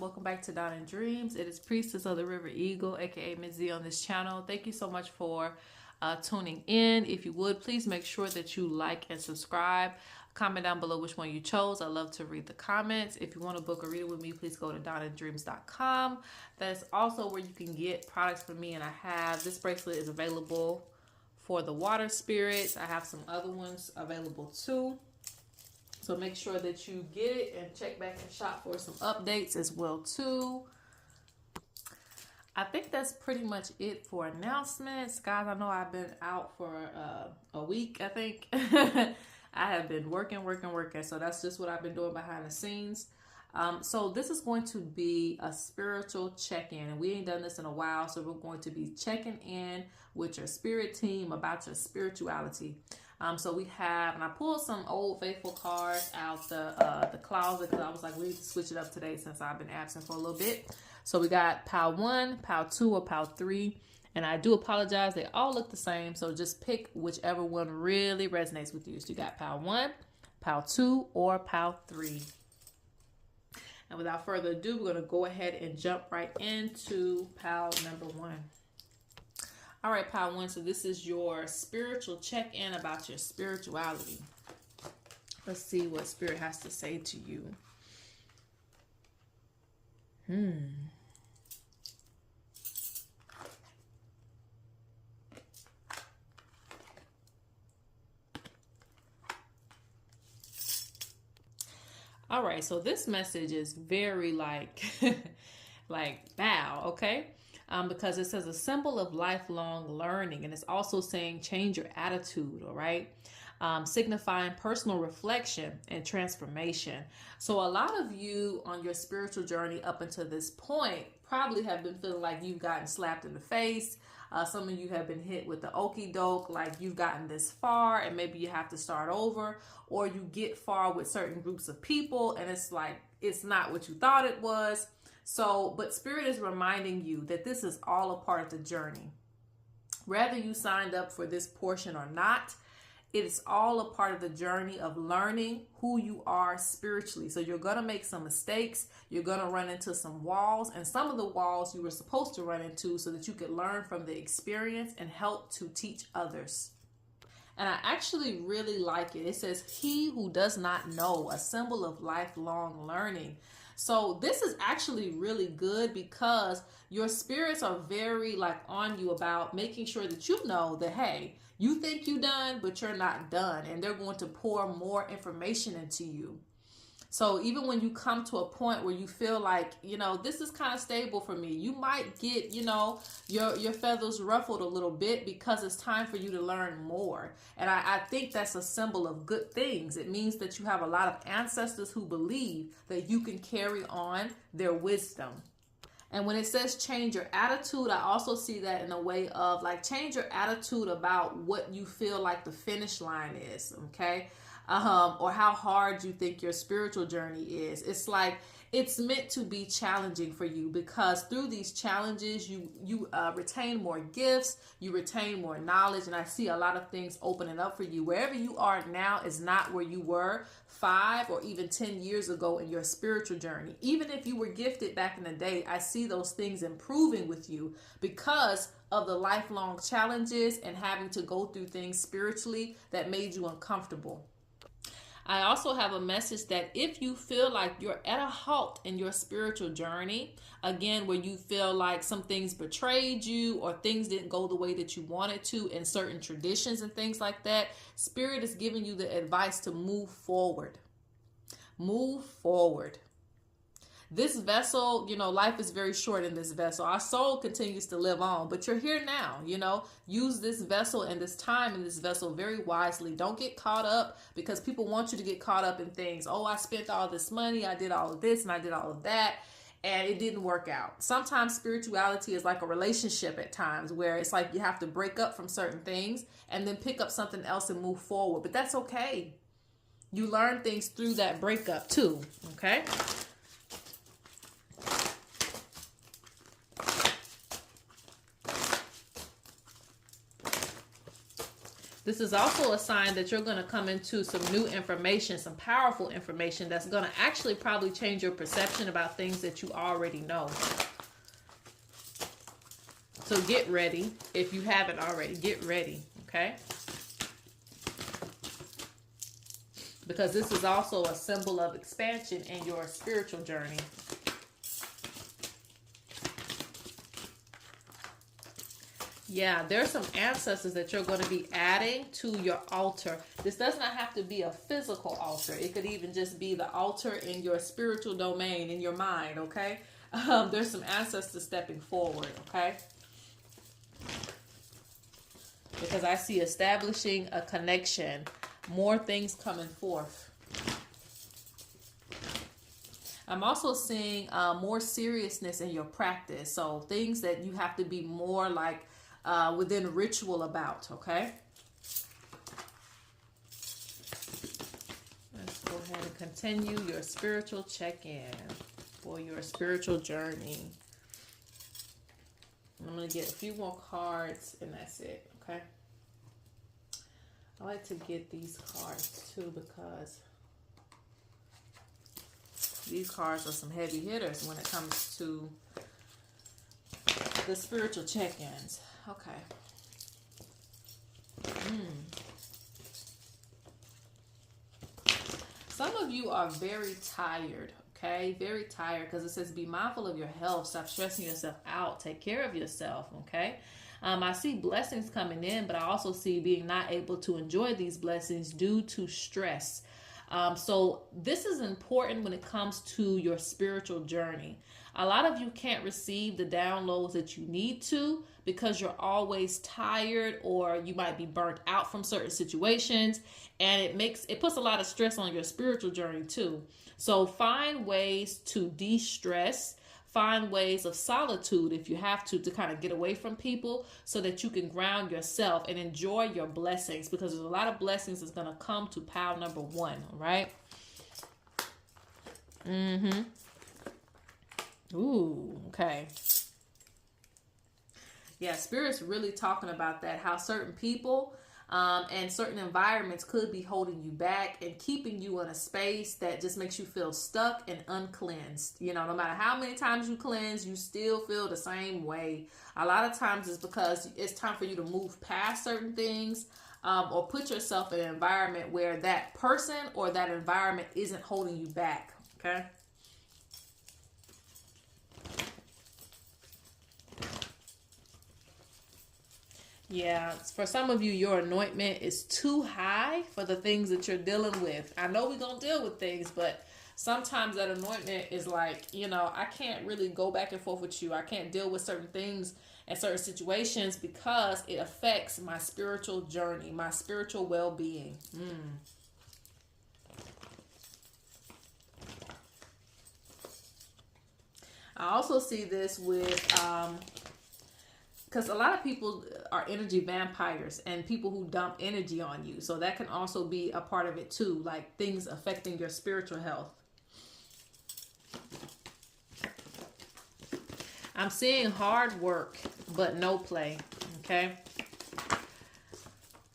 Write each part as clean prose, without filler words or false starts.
welcome back to Dawn and Dreams. It is Priestess of the River Eagle, aka Ms.Z on this channel. Thank you so much for tuning in. If you would, please make sure that you like and subscribe. Comment down below which one you chose. I love to read the comments. If you want to book a reading with me, please go to dawnanddreams.com. That's also where you can get products from me, and I have this bracelet is available for the water spirits. I have some other ones available too. So make sure that you get it and check back and shop for some updates as well too. I think that's pretty much it for announcements. Guys, I know I've been out for a week, I think. I have been working. So that's just what I've been doing behind the scenes. So this is going to be a spiritual check-in, and we ain't done this in a while. So we're going to be checking in with your spirit team about your spirituality. So we have, and I pulled some old faithful cards out the closet because I was like, we need to switch it up today since I've been absent for a little bit. So we got Pile 1, Pile 2, or Pile 3. And I do apologize, they all look the same. So just pick whichever one really resonates with you. So you got Pile 1, Pile 2, or Pile 3. And without further ado, we're going to go ahead and jump right into Pile number 1. All right, Pile 1, so this is your spiritual check-in about your spirituality. Let's see what Spirit has to say to you. All right, so this message is very like, like bow, okay? Because it says a symbol of lifelong learning, and it's also saying change your attitude, all right? Signifying personal reflection and transformation. So a lot of you on your spiritual journey up until this point probably have been feeling like you've gotten slapped in the face. Some of you have been hit with the okie doke, like you've gotten this far and maybe you have to start over, or you get far with certain groups of people and it's like, it's not what you thought it was. So, but Spirit is reminding you that this is all a part of the journey. Whether you signed up for this portion or not, it is all a part of the journey of learning who you are spiritually. So you're going to make some mistakes. You're going to run into some walls, and some of the walls you were supposed to run into so that you could learn from the experience and help to teach others. And I actually really like it. It says, he who does not know, a symbol of lifelong learning. So this is actually really good because your spirits are very like on you about making sure that you know that, hey, you think you're done, but you're not done. And they're going to pour more information into you. So even when you come to a point where you feel like, you know, this is kind of stable for me, you might get, you know, your feathers ruffled a little bit because it's time for you to learn more. And I think that's a symbol of good things. It means that you have a lot of ancestors who believe that you can carry on their wisdom. And when it says change your attitude, I also see that in a way of like change your attitude about what you feel like the finish line is, okay? Or how hard you think your spiritual journey is. It's like it's meant to be challenging for you because through these challenges, you retain more gifts, you retain more knowledge, and I see a lot of things opening up for you. Wherever you are now is not where you were 5 or even 10 years ago in your spiritual journey. Even if you were gifted back in the day, I see those things improving with you because of the lifelong challenges and having to go through things spiritually that made you uncomfortable. I also have a message that if you feel like you're at a halt in your spiritual journey, again, where you feel like some things betrayed you or things didn't go the way that you wanted to in certain traditions and things like that, Spirit is giving you the advice to move forward. Move forward. This vessel, you know, life is very short in this vessel. Our soul continues to live on, but you're here now, you know. Use this vessel and this time in this vessel very wisely. Don't get caught up because people want you to get caught up in things. Oh, I spent all this money. I did all of this and I did all of that. And it didn't work out. Sometimes spirituality is like a relationship at times where it's like you have to break up from certain things and then pick up something else and move forward. But that's okay. You learn things through that breakup too, okay? This is also a sign that you're going to come into some new information, some powerful information that's going to actually probably change your perception about things that you already know. So get ready. If you haven't already, get ready, okay? Because this is also a symbol of expansion in your spiritual journey. Yeah, there's some ancestors that you're going to be adding to your altar. This does not have to be a physical altar. It could even just be the altar in your spiritual domain, in your mind, okay? There's some ancestors stepping forward, okay? Because I see establishing a connection, more things coming forth. I'm also seeing more seriousness in your practice. So things that you have to be more like within ritual about, okay? Let's go ahead and continue your spiritual check-in for your spiritual journey. I'm going to get a few more cards and that's it, okay? I like to get these cards too because these cards are some heavy hitters when it comes to the spiritual check-ins. Okay. Some of you are very tired, okay? Very tired because it says be mindful of your health. Stop stressing yourself out. Take care of yourself, okay? I see blessings coming in, but I also see being not able to enjoy these blessings due to stress. So this is important when it comes to your spiritual journey. A lot of you can't receive the downloads that you need to because you're always tired or you might be burnt out from certain situations, and it puts a lot of stress on your spiritual journey too. So find ways to de-stress. Find ways of solitude if you have to kind of get away from people so that you can ground yourself and enjoy your blessings, because there's a lot of blessings that's going to come to pile number 1, all right? Ooh, okay. Yeah, Spirit's really talking about that, how certain people and certain environments could be holding you back and keeping you in a space that just makes you feel stuck and uncleansed. You know, no matter how many times you cleanse, you still feel the same way. A lot of times it's because it's time for you to move past certain things or put yourself in an environment where that person or that environment isn't holding you back, okay? Yeah, for some of you, your anointment is too high for the things that you're dealing with. I know we're going to deal with things, but sometimes that anointment is like, you know, I can't really go back and forth with you. I can't deal with certain things and certain situations because it affects my spiritual journey, my spiritual well-being. I also see this with... because a lot of people are energy vampires and people who dump energy on you. So that can also be a part of it too, like things affecting your spiritual health. I'm seeing hard work, but no play, okay?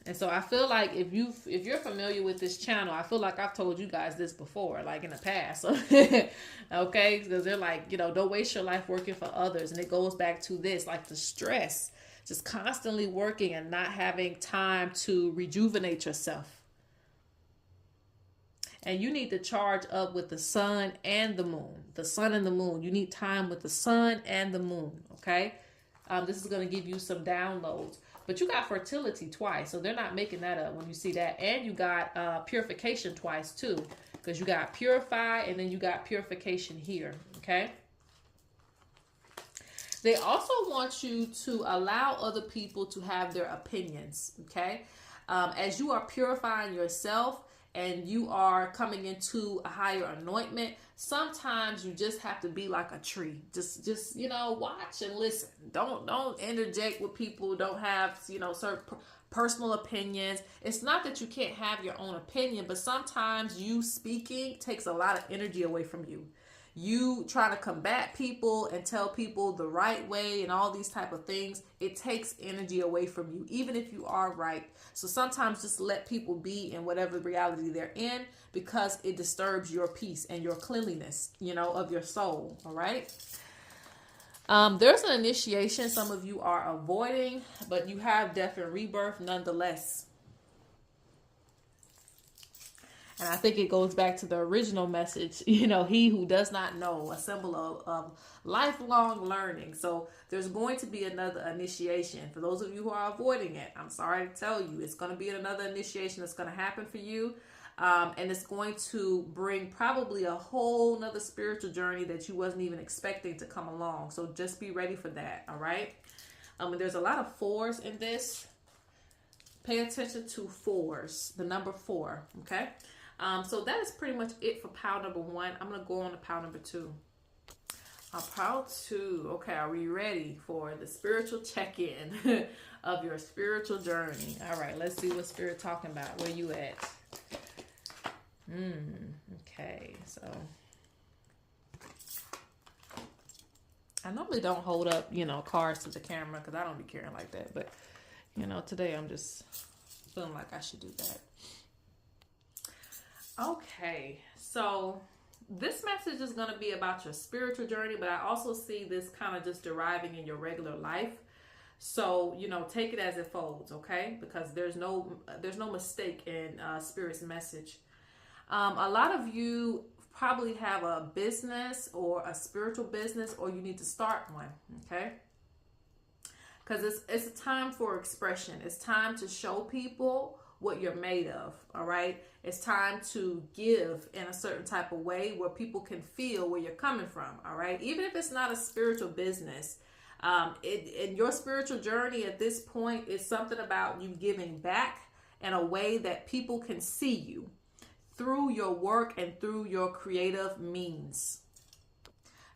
And so I feel like if you're familiar with this channel, I feel like I've told you guys this before, like in the past. Okay, because they're like, you know, don't waste your life working for others. And it goes back to this, like the stress, just constantly working and not having time to rejuvenate yourself. And you need to charge up with the sun and the moon. The sun and the moon. You need time with the sun and the moon, okay? This is going to give you some downloads. But you got fertility twice, so they're not making that up when you see that. And you got purification twice too, because you got purify and then you got purification here, okay? They also want you to allow other people to have their opinions, okay? As you are purifying yourself and you are coming into a higher anointment, sometimes you just have to be like a tree. Just you know, watch and listen. Don't interject with people. Don't have, you know, certain personal opinions. It's not that you can't have your own opinion, but sometimes you speaking takes a lot of energy away from you. you trying to combat people and tell people the right way and all these type of things, it takes energy away from you, even if you are right. So sometimes just let people be in whatever reality they're in, because it disturbs your peace and your cleanliness, of your soul. All right. There's an initiation some of you are avoiding, but you have death and rebirth nonetheless. And I think it goes back to the original message, he who does not know, a symbol of lifelong learning. So there's going to be another initiation. For those of you who are avoiding it, I'm sorry to tell you, it's going to be another initiation that's going to happen for you. And it's going to bring probably a whole nother spiritual journey that you wasn't even expecting to come along. So just be ready for that. All right. And there's a lot of 4s in this. Pay attention to 4s, the number 4. Okay. So that is pretty much it for pile number 1. I'm going to go on to pile number 2. Pile 2. Okay. Are we ready for the spiritual check-in of your spiritual journey? All right. Let's see what spirit talking about. Where you at? Okay, so I normally don't hold up, cards to the camera because I don't be caring like that. But, today I'm just feeling like I should do that. Okay, so this message is going to be about your spiritual journey, but I also see this kind of just deriving in your regular life. So, take it as it folds, okay? Because there's no mistake in Spirit's message. A lot of you probably have a business or a spiritual business, or you need to start one, okay? Because it's a time for expression. It's time to show people what you're made of, all right? It's time to give in a certain type of way where people can feel where you're coming from, all right? Even if it's not a spiritual business, in your spiritual journey at this point, it's something about you giving back in a way that people can see you through your work and through your creative means.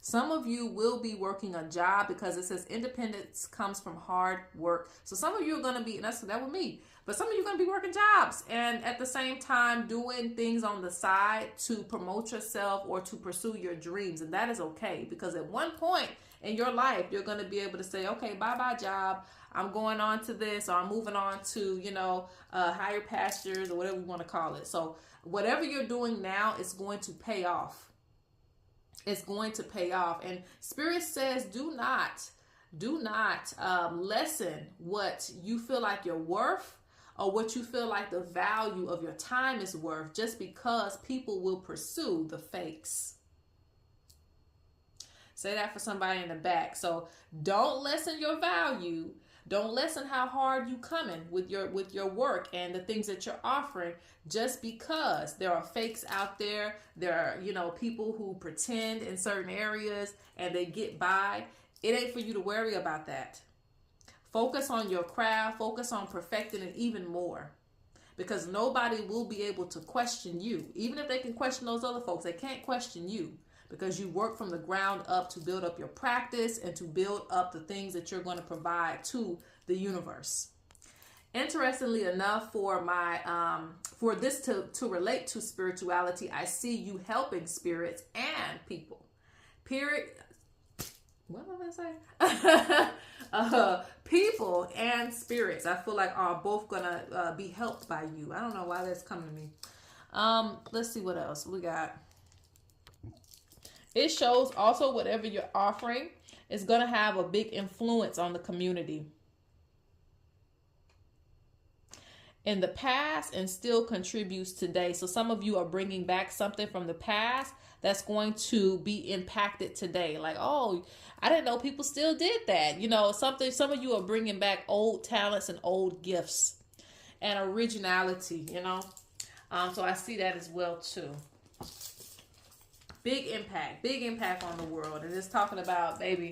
Some of you will be working a job because it says independence comes from hard work. So some of you are going to be, and that with me, but some of you are going to be working jobs and at the same time doing things on the side to promote yourself or to pursue your dreams. And that is okay, because at one point in your life, you're going to be able to say, okay, bye-bye job. I'm going on to this, or I'm moving on to, higher pastures, or whatever you want to call it. So whatever you're doing now is going to pay off. It's going to pay off. And Spirit says, do not lessen what you feel like you're worth, or what you feel like the value of your time is worth, just because people will pursue the fakes. Say that for somebody in the back. So don't lessen your value. Don't lessen how hard you coming with your work and the things that you're offering, just because there are fakes out there. There are, people who pretend in certain areas and they get by. It ain't for you to worry about that. Focus on your craft. Focus on perfecting it even more, because nobody will be able to question you. Even if they can question those other folks, they can't question you, because you work from the ground up to build up your practice and to build up the things that you're going to provide to the universe. Interestingly enough, for this to relate to spirituality, I see you helping spirits and people. Period. What did I say? People and spirits, I feel like, are both gonna be helped by you. I don't know why that's coming to me. Let's see what else we got. It shows also whatever you're offering is going to have a big influence on the community in the past and still contributes today. So some of you are bringing back something from the past that's going to be impacted today. Like, oh, I didn't know people still did that. Some of you are bringing back old talents and old gifts and originality, So I see that as well too. Big impact on the world. And it's talking about, baby,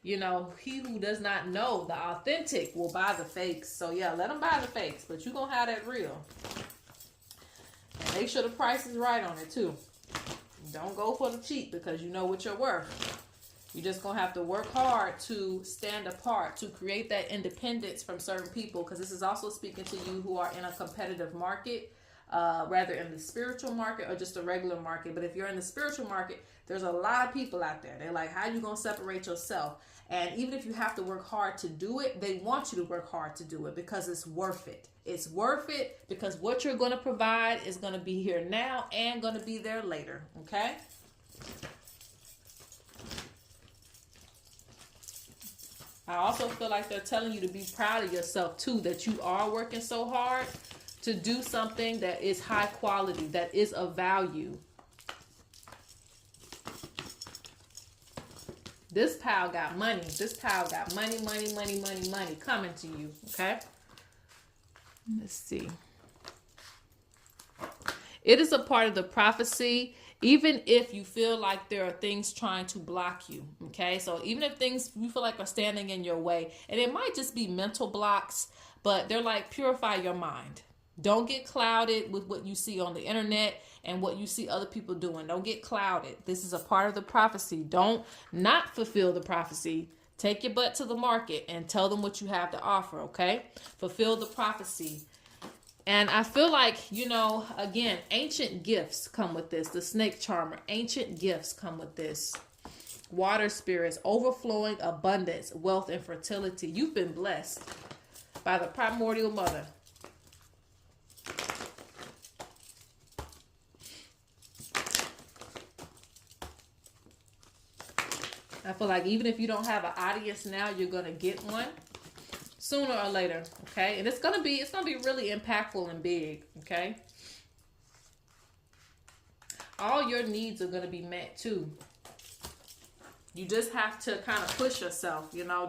he who does not know the authentic will buy the fakes. So yeah, let them buy the fakes, but you're going to have that real. And make sure the price is right on it too. Don't go for the cheap, because you know what you're worth. You're just going to have to work hard to stand apart, to create that independence from certain people, because this is also speaking to you who are in a competitive market. rather in the spiritual market or just a regular market. But if you're in the spiritual market, there's a lot of people out there. They're like, how you going to separate yourself? And even if you have to work hard to do it, they want you to work hard to do it because it's worth it. It's worth it because what you're going to provide is going to be here now and going to be there later. Okay? I also feel like they're telling you to be proud of yourself too, that you are working so hard to do something that is high quality, that is of value. This pal got money. This pal got money coming to you. Okay? Let's see. It is a part of the prophecy, even if you feel like there are things trying to block you. Okay? So even if things you feel like are standing in your way, and it might just be mental blocks, but they're like, purify your mind. Don't get clouded with what you see on the internet and what you see other people doing. Don't get clouded. This is a part of the prophecy. Don't not fulfill the prophecy. Take your butt to the market and tell them what you have to offer, okay? Fulfill the prophecy. And I feel like, you know, again, ancient gifts come with this. The snake charmer, ancient gifts come with this. Water spirits, overflowing abundance, wealth, and fertility. You've been blessed by the primordial mother. I feel like even if you don't have an audience now, you're going to get one sooner or later, okay? And it's going to be really impactful and big, okay? All your needs are going to be met too. You just have to kind of push yourself, you know.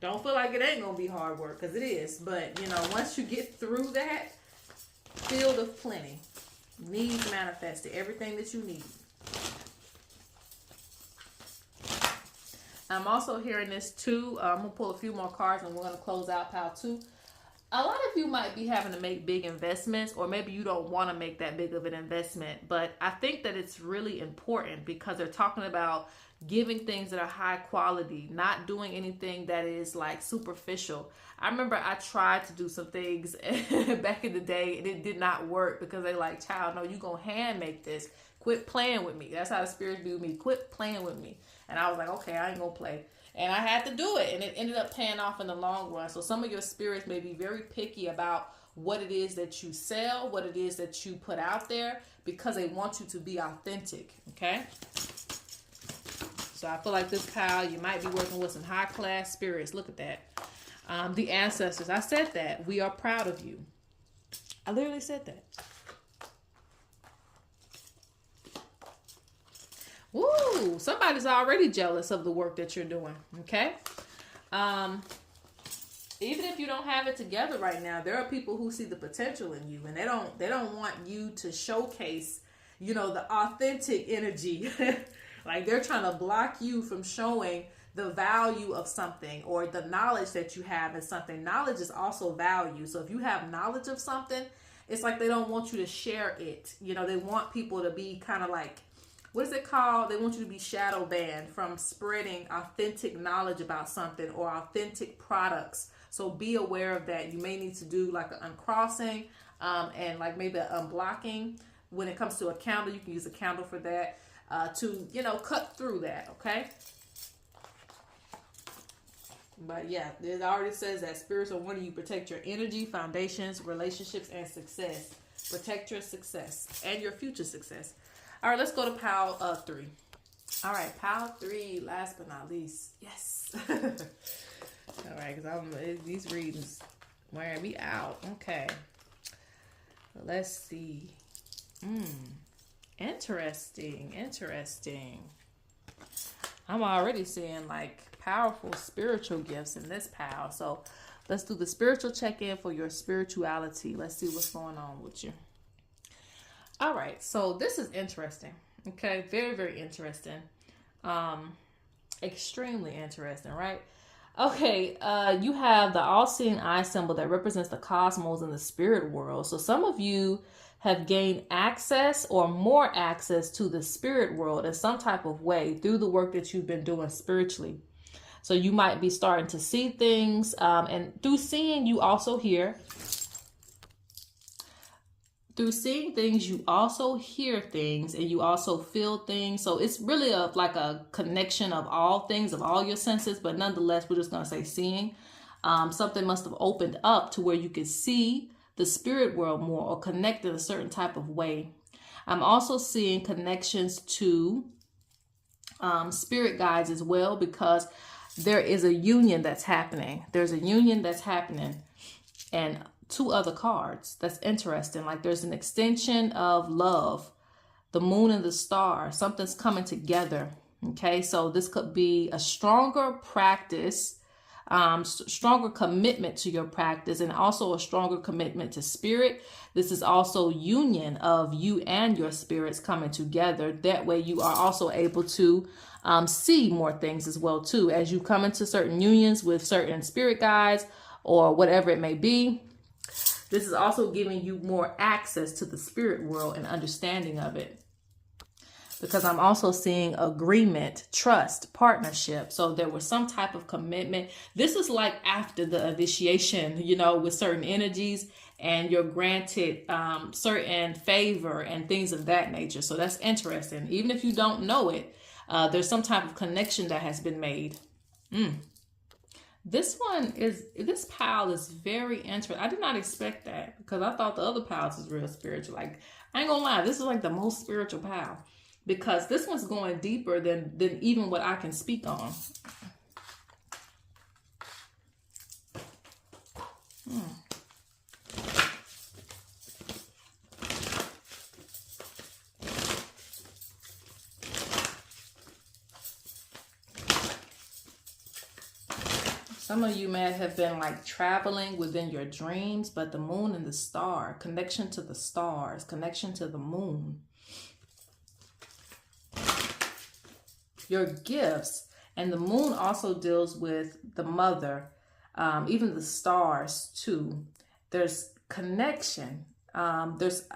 Don't feel like it ain't going to be hard work, because it is. But, you know, once you get through that field of plenty, needs manifested, everything that you need. I'm also hearing this too. I'm going to pull a few more cards and we're going to close out pile 2. A lot of you might be having to make big investments, or maybe you don't want to make that big of an investment. But I think that it's really important because they're talking about giving things that are high quality, not doing anything that is like superficial. I remember I tried to do some things back in the day and it did not work because they like, child, no, you going to hand make this. Quit playing with me. That's how the spirits do me. Quit playing with me. And I was like, okay, I ain't gonna play. And I had to do it. And it ended up paying off in the long run. So some of your spirits may be very picky about what it is that you sell, what it is that you put out there, because they want you to be authentic. Okay? So I feel like this pal, you might be working with some high class spirits. Look at that. The ancestors. I said that. We are proud of you. I literally said that. Woo! Somebody's already jealous of the work that you're doing. Okay? Even if you don't have it together right now, there are people who see the potential in you, and they don't want you to showcase, you know, the authentic energy. Like they're trying to block you from showing the value of something or the knowledge that you have in something. Knowledge is also value. So if you have knowledge of something, it's like they don't want you to share it. You know, they want people to be kind of like, what is it called? They want you to be shadow banned from spreading authentic knowledge about something or authentic products. So be aware of that. You may need to do like an uncrossing and like maybe an unblocking. When it comes to a candle, you can use a candle for that to, you know, cut through that, okay? But yeah, it already says that spirits are wanting you to protect your energy, foundations, relationships, and success. Protect your success and your future success. All right, let's go to pile 3. All right, pile 3, last but not least. Yes. All right, because these readings wearing me out. Okay. Let's see. Interesting. I'm already seeing like powerful spiritual gifts in this pile. So let's do the spiritual check-in for your spirituality. Let's see what's going on with you. All right, so this is interesting. Okay, very, very interesting. Extremely interesting, right? Okay, you have the all-seeing eye symbol that represents the cosmos and the spirit world. So some of you have gained access or more access to the spirit world in some type of way through the work that you've been doing spiritually. So you might be starting to see things, and through seeing, you also hear. through seeing things, you also hear things and you also feel things. So it's really like a connection of all things, of all your senses. But nonetheless, we're just going to say seeing. Something must have opened up to where you could see the spirit world more or connect in a certain type of way. I'm also seeing connections to spirit guides as well, because there is a union that's happening. There's a union that's happening. And 2 other cards. That's interesting. Like there's an extension of love, the moon and the star. Something's coming together. Okay, so this could be a stronger practice, stronger commitment to your practice, and also a stronger commitment to spirit. This is also union of you and your spirits coming together. That way you are also able to see more things as well too, as you come into certain unions with certain spirit guides or whatever it may be. This is also giving you more access to the spirit world and understanding of it. Because I'm also seeing agreement, trust, partnership. So there was some type of commitment. This is like after the initiation, you know, with certain energies, and you're granted certain favor and things of that nature. So that's interesting. Even if you don't know it, there's some type of connection that has been made. This pile is very interesting. I did not expect that, because I thought the other piles was real spiritual. Like, I ain't gonna lie, this is like the most spiritual pile, because this one's going deeper than even what I can speak on. Some of you may have been like traveling within your dreams, but the moon and the star, connection to the stars, connection to the moon. Your gifts, and the moon also deals with the mother, even the stars too. There's connection. There's,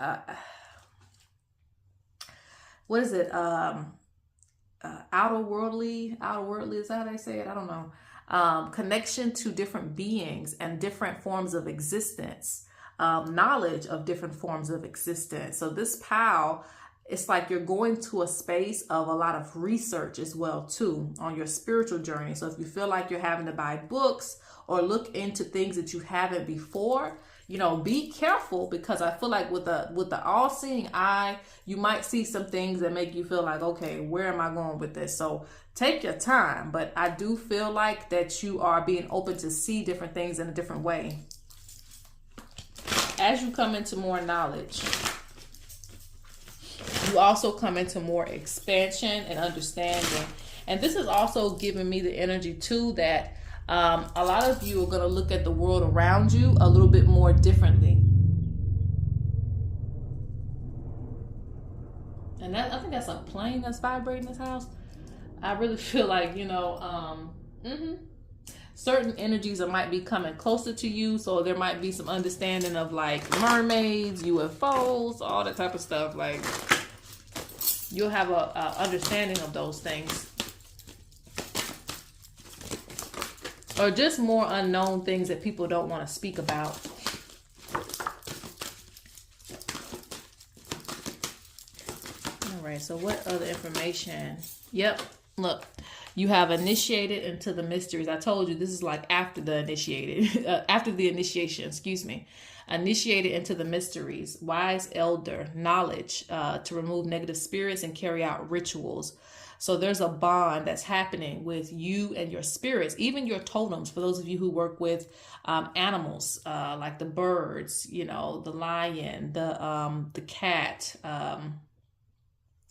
what is it? Outer worldly, is that how they say it? I don't know. Connection to different beings and different forms of existence, knowledge of different forms of existence. So this pile, it's like you're going to a space of a lot of research as well too on your spiritual journey. So if you feel like you're having to buy books or look into things that you haven't before, you know, be careful, because I feel like with the all-seeing eye, you might see some things that make you feel like, okay, where am I going with this? So take your time, but I do feel like that you are being open to see different things in a different way. As you come into more knowledge, you also come into more expansion and understanding. And this is also giving me the energy too that a lot of you are going to look at the world around you a little bit more differently. And I think that's a plane that's vibrating this house. I really feel like, you know, certain energies that might be coming closer to you. So there might be some understanding of like mermaids, UFOs, all that type of stuff. Like, you'll have a understanding of those things. Or just more unknown things that people don't want to speak about. All right, so what other information? Yep, look, you have initiated into the mysteries. I told you this is like after the initiation, excuse me. Initiated into the mysteries, wise elder, knowledge, to remove negative spirits and carry out rituals. So there's a bond that's happening with you and your spirits, even your totems. For those of you who work with animals, like the birds, you know, the lion, the cat. I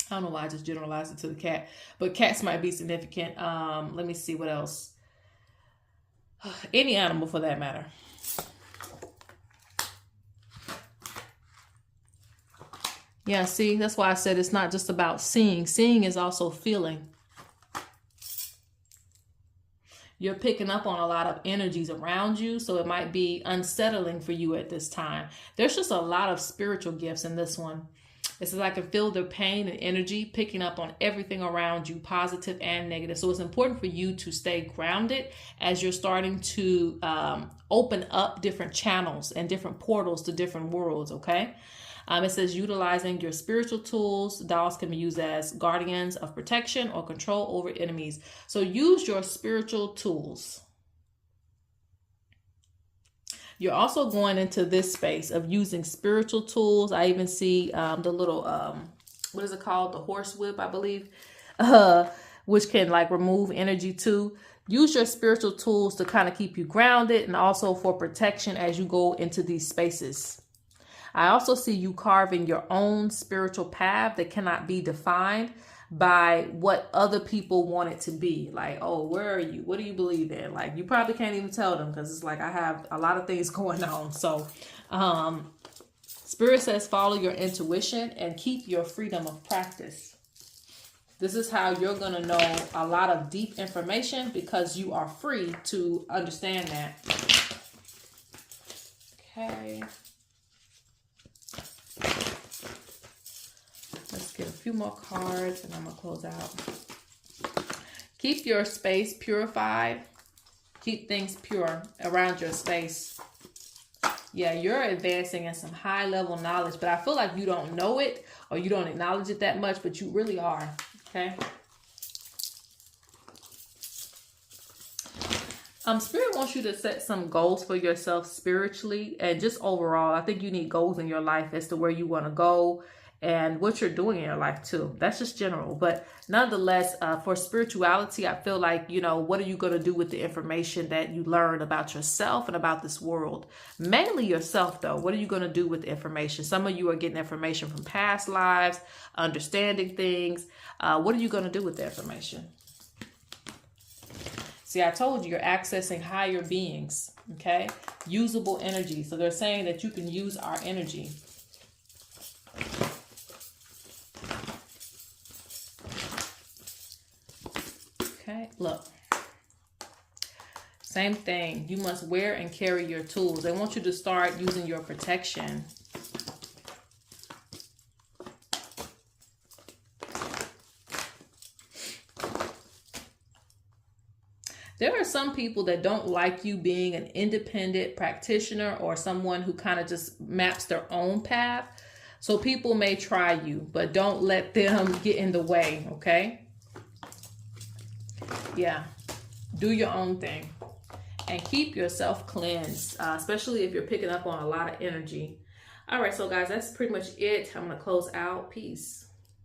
don't know why I just generalized it to the cat, but cats might be significant. Let me see what else. Any animal for that matter. Yeah, see, that's why I said it's not just about seeing. Seeing is also feeling. You're picking up on a lot of energies around you, so it might be unsettling for you at this time. There's just a lot of spiritual gifts in this one. It's like I can feel the pain and energy picking up on everything around you, positive and negative. So it's important for you to stay grounded as you're starting to open up different channels and different portals to different worlds, okay? It says utilizing your spiritual tools. Dolls can be used as guardians of protection or control over enemies. So use your spiritual tools. You're also going into this space of using spiritual tools. I even see the little, what is it called? The horse whip, I believe, which can like remove energy too. Use your spiritual tools to kind of keep you grounded and also for protection as you go into these spaces. I also see you carving your own spiritual path that cannot be defined by what other people want it to be. Like, oh, where are you? What do you believe in? Like, you probably can't even tell them because it's like I have a lot of things going on. So, Spirit says follow your intuition and keep your freedom of practice. This is how you're going to know a lot of deep information because you are free to understand that. Okay. Let's get a few more cards and I'm going to close out. Keep your space purified. Keep things pure around your space. Yeah, you're advancing in some high level knowledge, but I feel like you don't know it or you don't acknowledge it that much, but you really are. Okay. Spirit wants you to set some goals for yourself spiritually and just overall. I think you need goals in your life as to where you want to go and what you're doing in your life too. That's just general. But nonetheless, for spirituality, I feel like, you know, what are you going to do with the information that you learn about yourself and about this world? Mainly yourself, though. What are you going to do with the information? Some of you are getting information from past lives, understanding things. What are you going to do with the information? See, I told you, you're accessing higher beings, okay? Usable energy. So they're saying that you can use our energy. Okay, look. Same thing. You must wear and carry your tools. They want you to start using your protection. There are some people that don't like you being an independent practitioner or someone who kind of just maps their own path. So people may try you, but don't let them get in the way, okay? Yeah, do your own thing and keep yourself cleansed, especially if you're picking up on a lot of energy. All right, so guys, that's pretty much it. I'm going to close out. Peace.